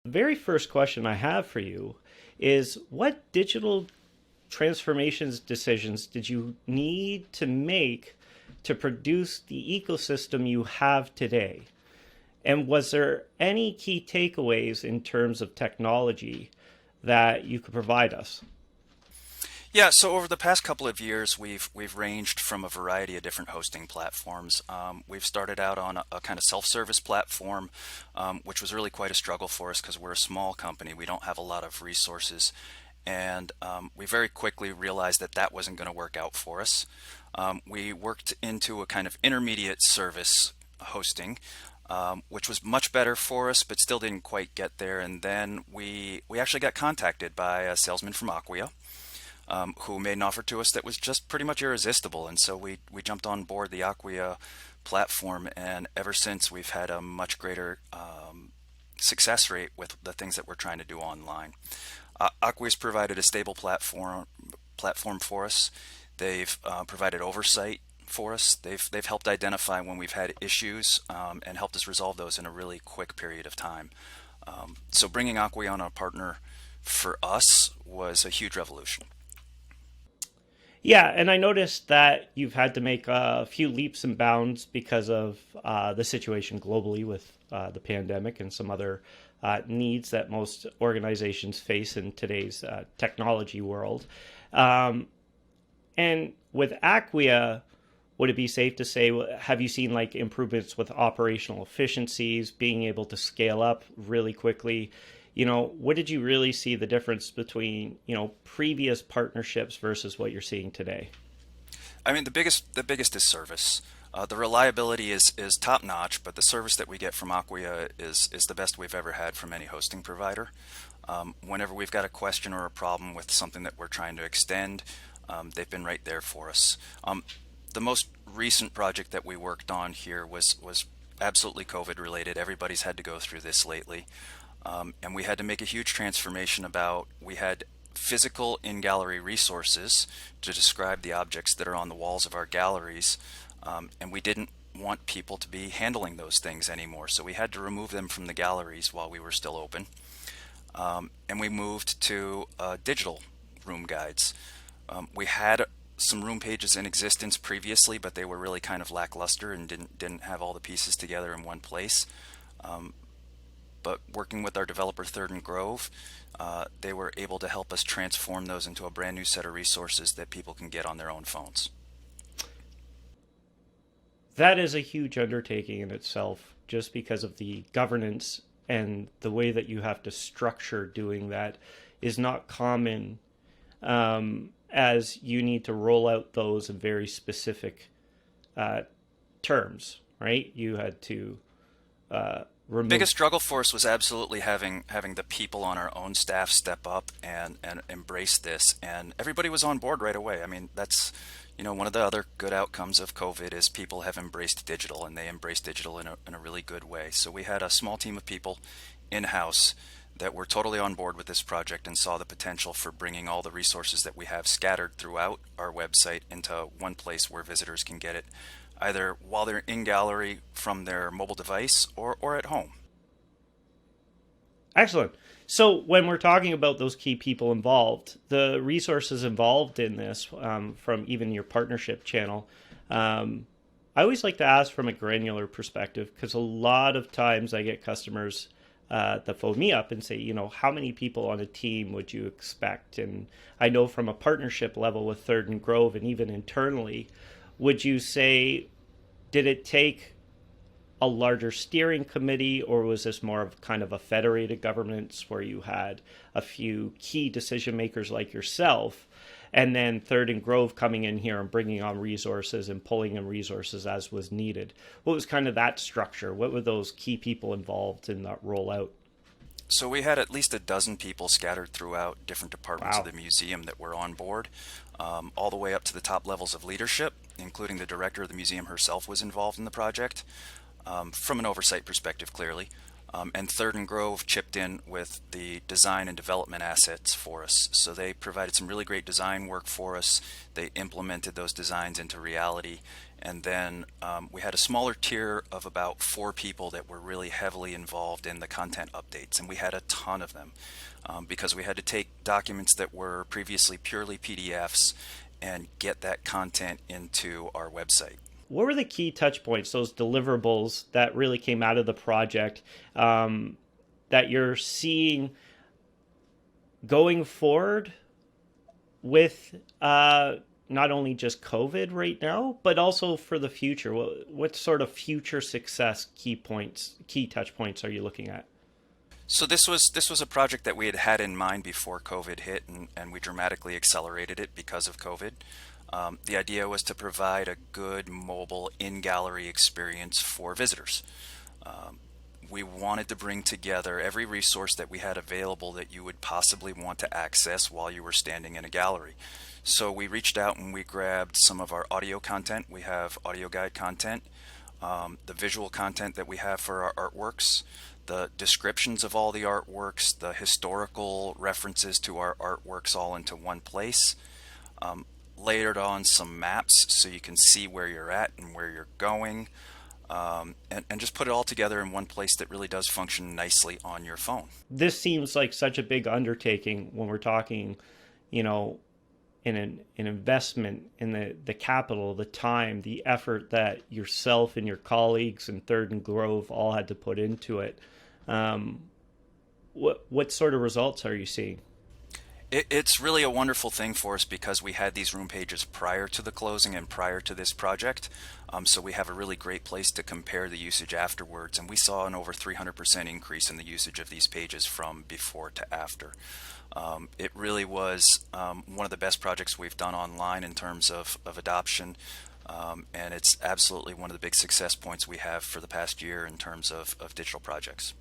The very first question I have for you is what digital transformations decisions did you need to make to produce the ecosystem you have today? And was there any key takeaways in terms of technology that you could provide us? Yeah, so over the past couple of years, we've ranged from a variety of different hosting platforms. We've started out on a kind of self-service platform, which was really quite a struggle for us because we're a small company. We don't have a lot of resources, and we very quickly realized that that wasn't going to work out for us. We worked into a kind of intermediate service hosting, which was much better for us, but still didn't quite get there. And then we actually got contacted by a salesman from Acquia, who made an offer to us that was just pretty much irresistible. And so we jumped on board the Acquia platform, and ever since we've had a much greater success rate with the things that we're trying to do online. Acquia's provided a stable platform for us. They've provided oversight for us. They've helped identify when we've had issues and helped us resolve those in a really quick period of time. So bringing Acquia on a partner for us was a huge revolution. Yeah, and I noticed that you've had to make a few leaps and bounds because of the situation globally with the pandemic and some other needs that most organizations face in today's technology world. Um, and with Acquia, would it be safe to say, have you seen like improvements with operational efficiencies, being able to scale up really quickly? What did you really see the difference between, previous partnerships versus what you're seeing today? I mean, the biggest is service. The reliability is top notch, but the service that we get from Acquia is the best we've ever had from any hosting provider. Whenever we've got a question or a problem with something that we're trying to extend, they've been right there for us. The most recent project that we worked on here was absolutely COVID related. Everybody's had to go through this lately. And we had to make a huge transformation about, we had physical in-gallery resources to describe the objects that are on the walls of our galleries, and we didn't want people to be handling those things anymore. So we had to remove them from the galleries while we were still open. And we moved to digital room guides. We had some room pages in existence previously, but they were really kind of lackluster and didn't have all the pieces together in one place. But working with our developer Third and Grove, they were able to help us transform those into a brand new set of resources that people can get on their own phones. That is a huge undertaking in itself, just because of the governance and the way that you have to structure doing that is not common, as you need to roll out those in very specific uh, terms, right? You had to remove. Biggest struggle for us was absolutely having the people on our own staff step up and embrace this, and everybody was on board right away. I mean, that's one of the other good outcomes of COVID is people have embraced digital, and they embrace digital in a really good way. So we had a small team of people in-house that were totally on board with this project and saw the potential for bringing all the resources that we have scattered throughout our website into one place where visitors can get it either while they're in gallery from their mobile device or at home. Excellent. So when we're talking about those key people involved, the resources involved in this, from even your partnership channel, I always like to ask from a granular perspective because a lot of times I get customers that phone me up and say, how many people on a team would you expect? And I know from a partnership level with Third and Grove and even internally, would you say, did it take a larger steering committee, or was this more of kind of a federated governance where you had a few key decision makers like yourself, and then Third and Grove coming in here and bringing on resources and pulling in resources as was needed? What was kind of that structure? What were those key people involved in that rollout? So we had at least a dozen people scattered throughout different departments of Wow. the museum that were on board, all the way up to the top levels of leadership, including the director of the museum herself was involved in the project, from an oversight perspective, clearly. And Third and Grove chipped in with the design and development assets for us. So they provided some really great design work for us. They implemented those designs into reality. And then we had a smaller tier of about 4 people that were really heavily involved in the content updates. And we had a ton of them because we had to take documents that were previously purely PDFs and get that content into our website. What were the key touch points, those deliverables that really came out of the project that you're seeing going forward with not only just COVID right now, but also for the future? What sort of future success key touch points are you looking at? So this was a project that we had had in mind before COVID hit, and we dramatically accelerated it because of COVID. The idea was to provide a good mobile in-gallery experience for visitors. We wanted to bring together every resource that we had available that you would possibly want to access while you were standing in a gallery. So we reached out and we grabbed some of our audio content. We have audio guide content, the visual content that we have for our artworks, the descriptions of all the artworks, the historical references to our artworks all into one place. Layered on some maps so you can see where you're at and where you're going, and just put it all together in one place that really does function nicely on your phone. This seems like such a big undertaking when we're talking, you know, in an investment in the capital, the time, the effort that yourself and your colleagues and Third and Grove all had to put into it. What sort of results are you seeing? It's really a wonderful thing for us because we had these room pages prior to the closing and prior to this project. So we have a really great place to compare the usage afterwards. And we saw an over 300% increase in the usage of these pages from before to after. It really was one of the best projects we've done online in terms of adoption. And it's absolutely one of the big success points we have for the past year in terms of digital projects.